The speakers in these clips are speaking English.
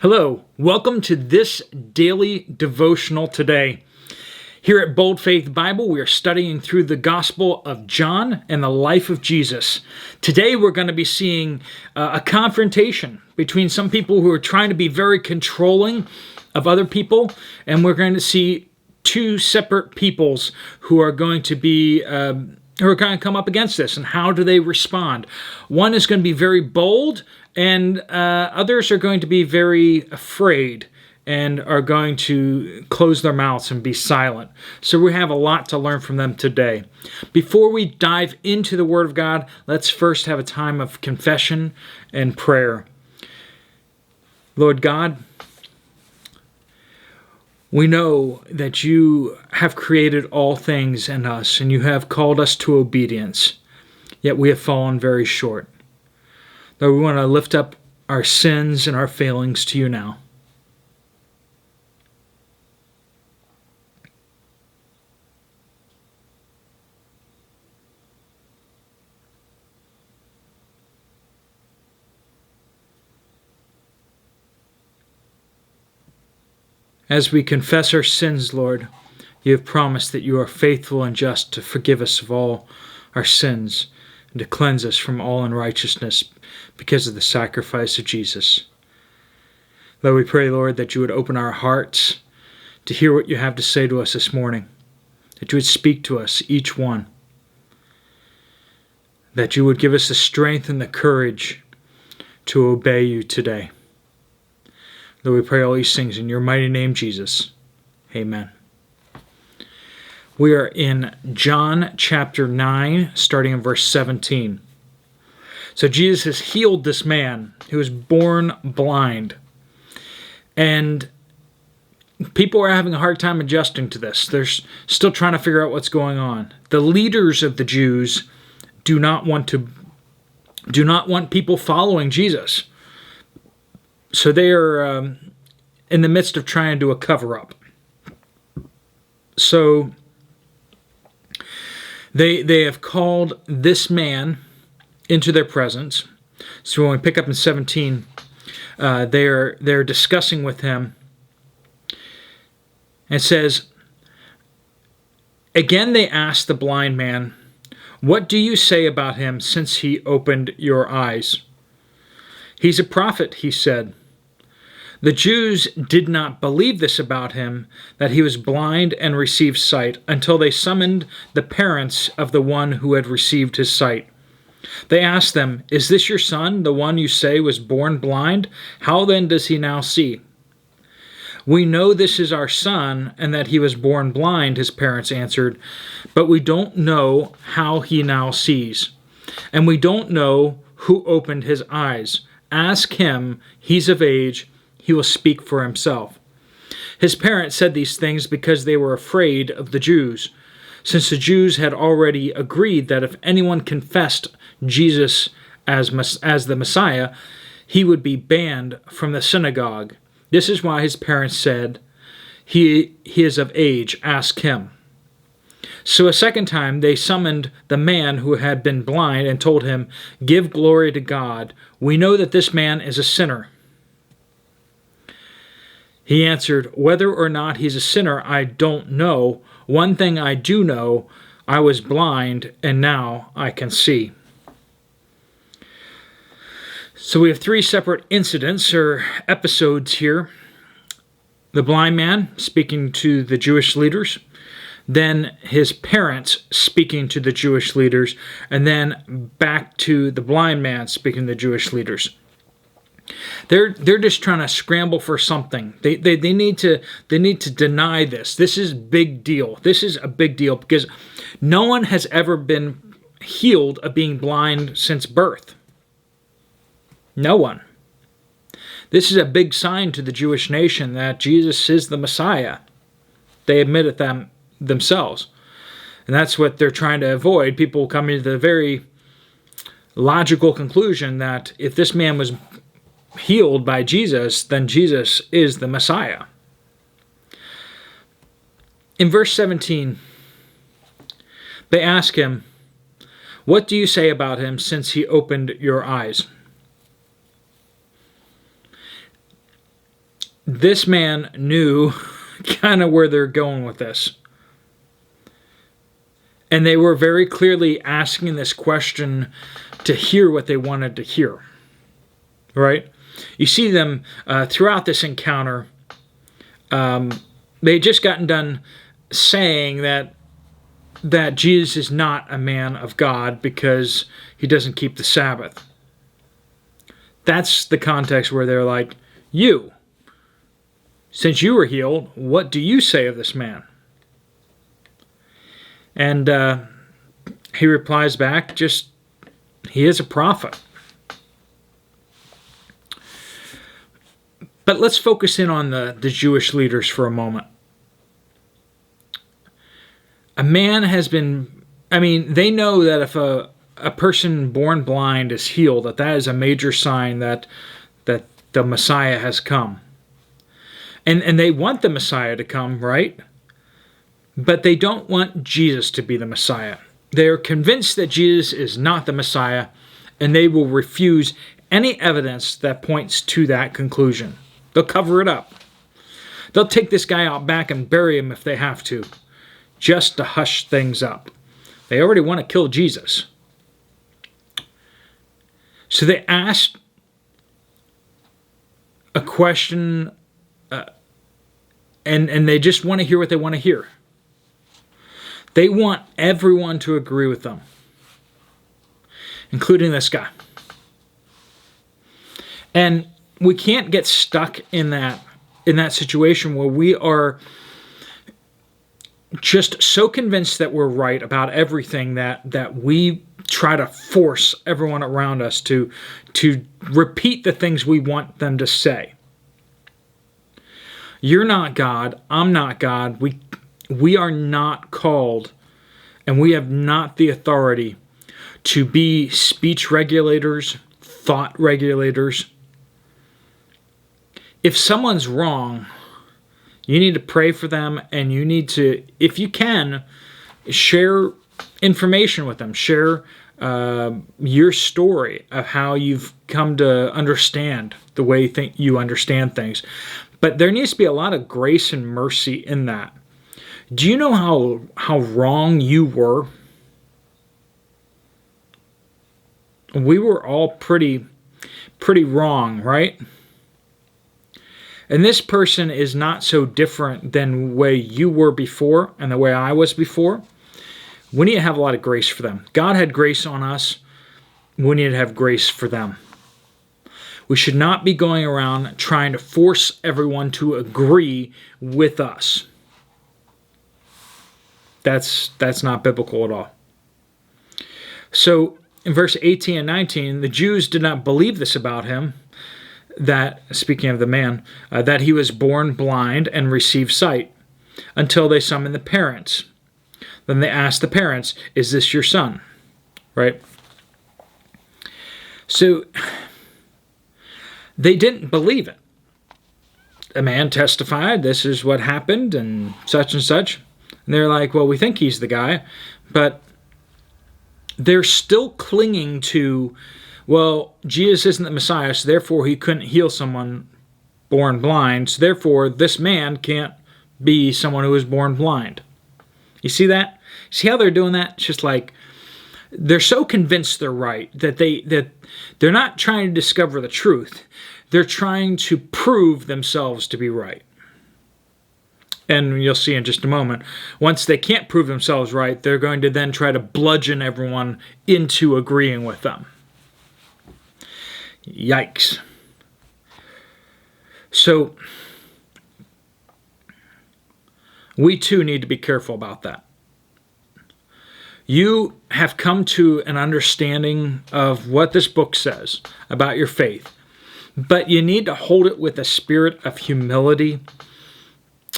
Hello, welcome to this daily devotional today. Here at Bold Faith Bible, we are studying through the Gospel of John and the life of Jesus. Today we're going to be seeing a confrontation between some people who are trying to be very controlling of other people, and we're going to see two separate peoples who are going to be who are going to come up against this, and how do they respond. One is going to be very bold, and others are going to be very afraid and are going to close their mouths and be silent. So we have a lot to learn from them today. Before we dive into the Word of God, let's first have a time of confession and prayer. Lord God, we know that you have created all things in us, and you have called us to obedience, yet we have fallen very short. Lord, we want to lift up our sins and our failings to you now. As we confess our sins, Lord, you have promised that you are faithful and just to forgive us of all our sins and to cleanse us from all unrighteousness because of the sacrifice of Jesus. Lord, we pray, Lord, that you would open our hearts to hear what you have to say to us this morning, that you would speak to us, each one, that you would give us the strength and the courage to obey you today. Lord, we pray all these things in your mighty name, Jesus. Amen. We are in John chapter 9, starting in verse 17. So Jesus has healed this man who was born blind. And people are having a hard time adjusting to this. They're still trying to figure out what's going on. The leaders of the Jews do not want people following Jesus. So they are in the midst of trying to do a cover-up. So they have called this man into their presence. So when we pick up in 17, they're discussing with him. And it says, again they asked the blind man, "What do you say about him since he opened your eyes?" "He's a prophet," he said. The Jews did not believe this about him, that he was blind and received sight, until they summoned the parents of the one who had received his sight. They asked them, "Is this your son, the one you say was born blind? How then does he now see?" "We know this is our son, and that he was born blind," his parents answered, "but we don't know how he now sees. And we don't know who opened his eyes. Ask him, he's of age. He will speak for himself." His parents said these things because they were afraid of the Jews, since the Jews had already agreed that if anyone confessed Jesus as the Messiah, he would be banned from the synagogue. This is why his parents said, he is of age, ask him. So a second time they summoned the man who had been blind and told him, "Give glory to God. We know that this man is a sinner." He answered, "Whether or not he's a sinner, I don't know. One thing I do know, I was blind, and now I can see." So we have three separate incidents or episodes here. The blind man speaking to the Jewish leaders, then his parents speaking to the Jewish leaders, and then back to the blind man speaking to the Jewish leaders. They're just trying to scramble for something. They need to deny this. This is big deal. This is a big deal because no one has ever been healed of being blind since birth. No one. This is a big sign to the Jewish nation that Jesus is the Messiah. They admit it themselves. And that's what they're trying to avoid. People coming to the very logical conclusion that if this man was healed by Jesus, then Jesus is the Messiah. In verse 17, they ask him, "What do you say about him since he opened your eyes?" this man knew kind of where they're going with this. And they were very clearly asking this question to hear what they wanted to hear. Right? You see them throughout this encounter. They had just gotten done saying that Jesus is not a man of God because he doesn't keep the Sabbath. That's the context where they're like, you, since you were healed, what do you say of this man? And he replies back, he is a prophet. But let's focus in on the Jewish leaders for a moment. A man has been, they know that if a person born blind is healed, that is a major sign that the Messiah has come. And they want the Messiah to come, right? But they don't want Jesus to be the Messiah. They're convinced that Jesus is not the Messiah, and they will refuse any evidence that points to that conclusion. They'll cover it up. They'll take this guy out back and bury him if they have to, just to hush things up. They already want to kill Jesus. So they asked a question, and they just want to hear what they want to hear. They want everyone to agree with them, including this guy. And we can't get stuck in that situation where we are just so convinced that we're right about everything that we try to force everyone around us to repeat the things we want them to say. You're not God. I'm not God. We are not called, and we have not the authority to be speech regulators, thought regulators. If someone's wrong, you need to pray for them, and you need to, if you can, share information with them. Share your story of how you've come to understand the way you understand things. But there needs to be a lot of grace and mercy in that. Do you know how wrong you were? We were all pretty wrong, right? And this person is not so different than the way you were before and the way I was before. We need to have a lot of grace for them. God had grace on us. We need to have grace for them. We should not be going around trying to force everyone to agree with us. That's not biblical at all. So in verse 18 and 19, the Jews did not believe this about him, that, speaking of the man, that he was born blind and received sight, until they summoned the parents. Then they asked the parents, "Is this your son?" Right? So they didn't believe it. A man testified, this is what happened, and such. And they're like, well, we think he's the guy. But they're still clinging to, well, Jesus isn't the Messiah, so therefore he couldn't heal someone born blind. So therefore, this man can't be someone who was born blind. You see that? See how they're doing that? It's just like, they're so convinced they're right that they're not trying to discover the truth. They're trying to prove themselves to be right. And you'll see in just a moment, once they can't prove themselves right, they're going to then try to bludgeon everyone into agreeing with them. Yikes. So, we too need to be careful about that. You have come to an understanding of what this book says about your faith, but you need to hold it with a spirit of humility.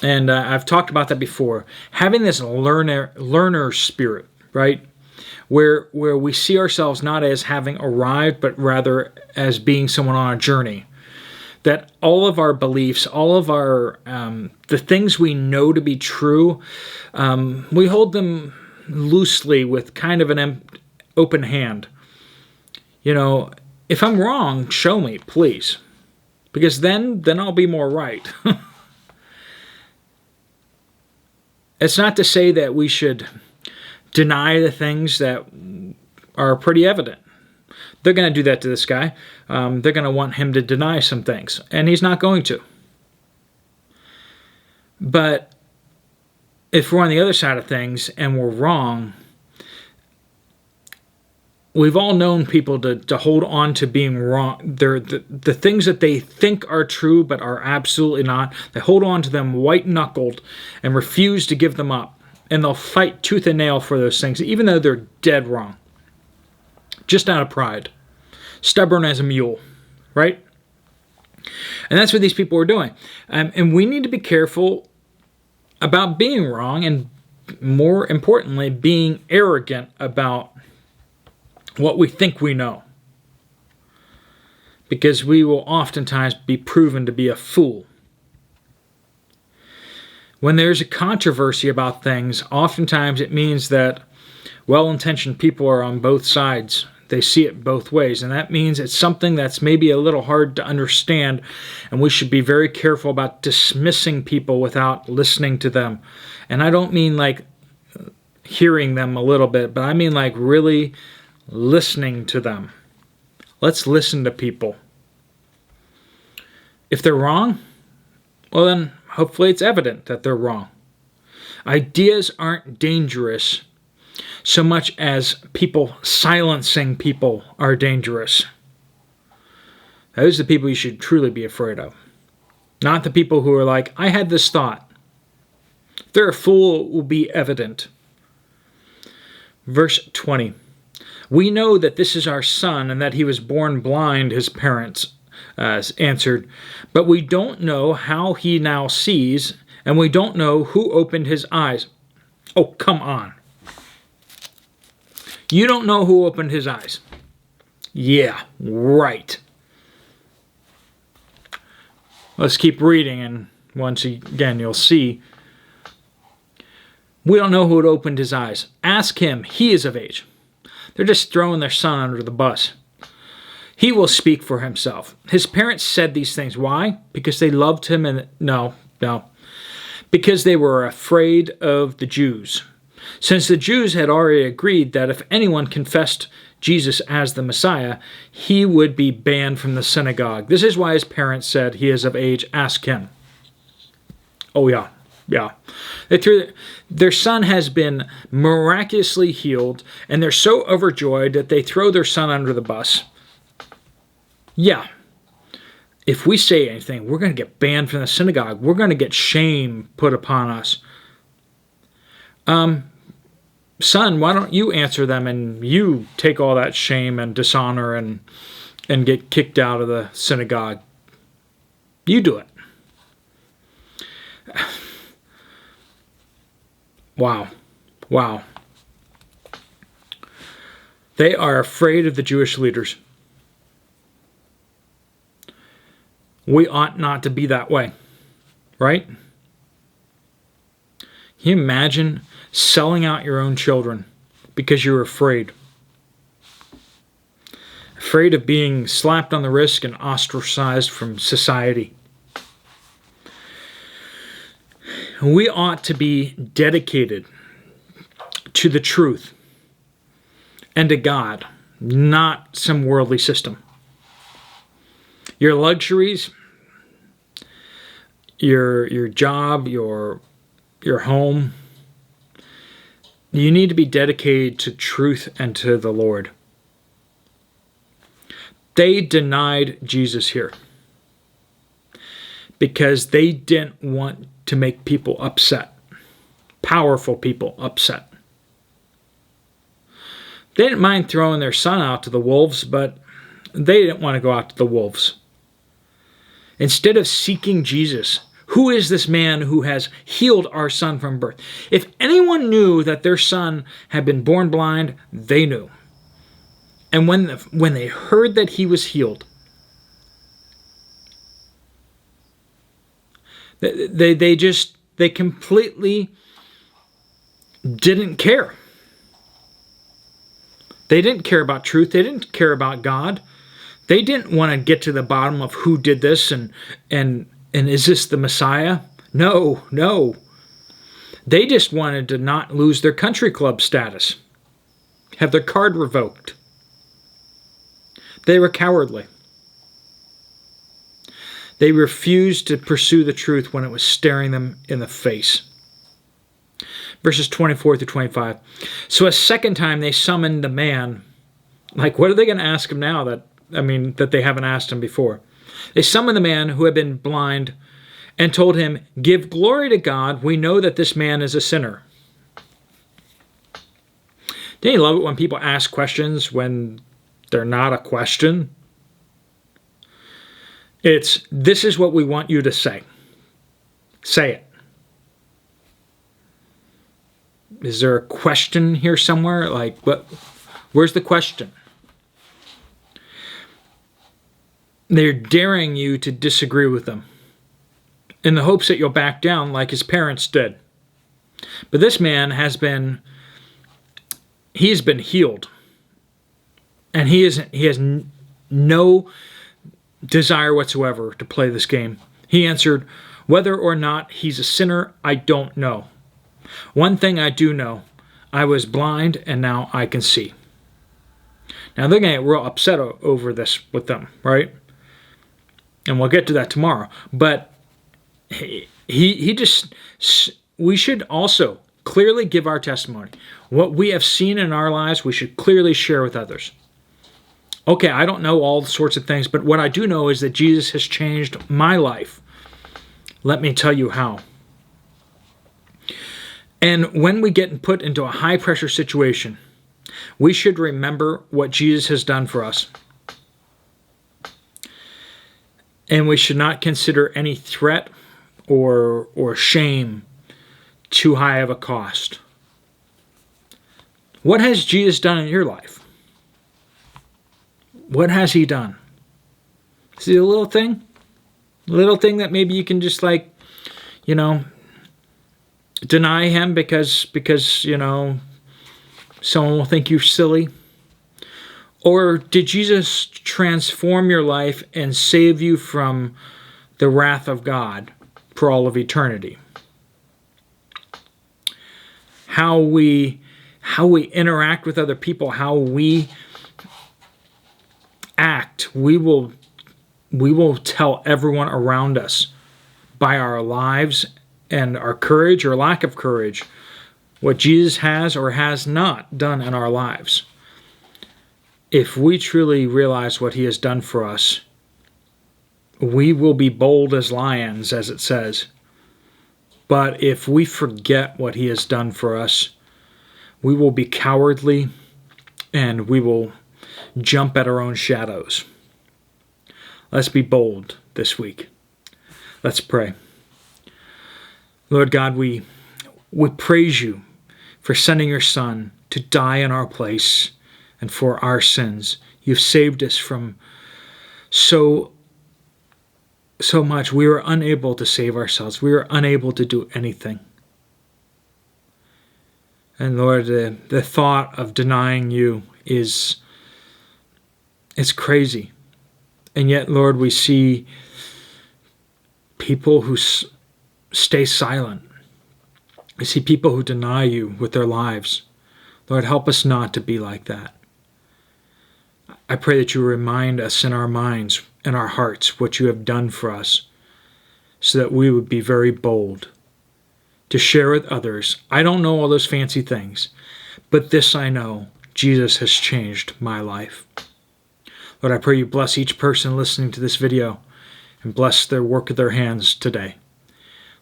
And I've talked about that before. Having this learner spirit, right? Where we see ourselves not as having arrived, but rather as being someone on a journey. That all of our beliefs, all of our the things we know to be true, we hold them loosely with kind of an open hand. You know, if I'm wrong, show me, please. because then I'll be more right. It's not to say that we should deny the things that are pretty evident. They're going to do that to this guy. They're going to want him to deny some things, and he's not going to. But if we're on the other side of things and we're wrong, we've all known people to hold on to being wrong. They're the things that they think are true but are absolutely not. They hold on to them white-knuckled and refuse to give them up. And they'll fight tooth and nail for those things, even though they're dead wrong. Just out of pride. Stubborn as a mule, right? And that's what these people are doing. And we need to be careful about being wrong and, more importantly, being arrogant about what we think we know. Because we will oftentimes be proven to be a fool. When there's a controversy about things, oftentimes it means that well-intentioned people are on both sides. They see it both ways, and that means it's something that's maybe a little hard to understand, and we should be very careful about dismissing people without listening to them. And I don't mean like hearing them a little bit, but I mean like really listening to them. Let's listen to people. If they're wrong, well then hopefully it's evident that they're wrong. Ideas aren't dangerous so much as people silencing people are dangerous. Those are the people you should truly be afraid of. Not the people who are like, I had this thought. If they're a fool, it will be evident. Verse 20. We know that this is our son and that he was born blind, his parents answered. But we don't know how he now sees, and we don't know who opened his eyes. Oh, come on. You don't know who opened his eyes. Yeah, right. Let's keep reading, and once again you'll see. We don't know who had opened his eyes. Ask him. He is of age. They're just throwing their son under the bus. He will speak for himself. His parents said these things. Why? Because they loved him and... No. Because they were afraid of the Jews. Since the Jews had already agreed that if anyone confessed Jesus as the Messiah, he would be banned from the synagogue. This is why his parents said, he is of age, ask him. Oh yeah. Their son has been miraculously healed, and they're so overjoyed that they throw their son under the bus. Yeah. If we say anything, we're going to get banned from the synagogue. We're going to get shame put upon us. Son, why don't you answer them and you take all that shame and dishonor and get kicked out of the synagogue? You do it. Wow. They are afraid of the Jewish leaders. We ought not to be that way, right? Can you imagine selling out your own children because you're afraid? Afraid of being slapped on the wrist and ostracized from society. We ought to be dedicated to the truth and to God, not some worldly system. Your luxuries, your job, your home, you need to be dedicated to truth and to the Lord. They denied Jesus here because they didn't want to make people upset, powerful people upset. They didn't mind throwing their son out to the wolves, but they didn't want to go out to the wolves. Instead of seeking Jesus, who is this man who has healed our son from birth? If anyone knew that their son had been born blind, they knew. And when they heard that he was healed, they completely didn't care. They didn't care about truth. They didn't care about God. They didn't want to get to the bottom of who did this and is this the Messiah? No, no. They just wanted to not lose their country club status, have their card revoked. They were cowardly. They refused to pursue the truth when it was staring them in the face. Verses 24 through 25. So a second time they summoned the man. Like, what are they going to ask him now that they haven't asked him before? They summoned the man who had been blind and told him, "Give glory to God. We know that this man is a sinner." Don't you love it when people ask questions when they're not a question? It's, this is what we want you to say. Say it. Is there a question here somewhere? Like, what? Where's the question? They're daring you to disagree with them in the hopes that you'll back down like his parents did. But this man has been healed. And he has no desire whatsoever to play this game. He answered, "Whether or not he's a sinner, I don't know. One thing I do know, I was blind and now I can see." Now they're going to get real upset over this with them, right? And we'll get to that tomorrow. But we should also clearly give our testimony. What we have seen in our lives, we should clearly share with others. Okay, I don't know all sorts of things, but what I do know is that Jesus has changed my life. Let me tell you how. And when we get put into a high-pressure situation, we should remember what Jesus has done for us. And we should not consider any threat or shame too high of a cost. What has Jesus done in your life? What has he done? Is it a little thing? A little thing that maybe you can just deny him because someone will think you're silly? Or did Jesus transform your life and save you from the wrath of God for all of eternity? How we interact with other people, how we act, we will tell everyone around us by our lives and our courage or lack of courage what Jesus has or has not done in our lives. If we truly realize what he has done for us, we will be bold as lions, as it says. But if we forget what he has done for us, we will be cowardly and we will jump at our own shadows. Let's be bold this week. Let's pray. Lord God, we praise you for sending your Son to die in our place and for our sins. You've saved us from so much. We were unable to save ourselves. We were unable to do anything. And Lord, the thought of denying you it's crazy. And yet, Lord, we see people who stay silent. We see people who deny you with their lives. Lord, help us not to be like that. I pray that you remind us in our minds and our hearts what you have done for us so that we would be very bold to share with others. I don't know all those fancy things, but this I know, Jesus has changed my life. Lord, I pray you bless each person listening to this video and bless their work of their hands today.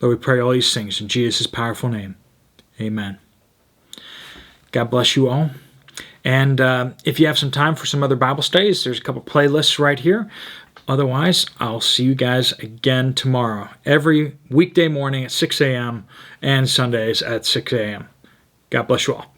Lord, we pray all these things in Jesus' powerful name. Amen. God bless you all. And if you have some time for some other Bible studies, there's a couple playlists right here. Otherwise, I'll see you guys again tomorrow. Every weekday morning at 6 a.m. and Sundays at 6 a.m. God bless you all.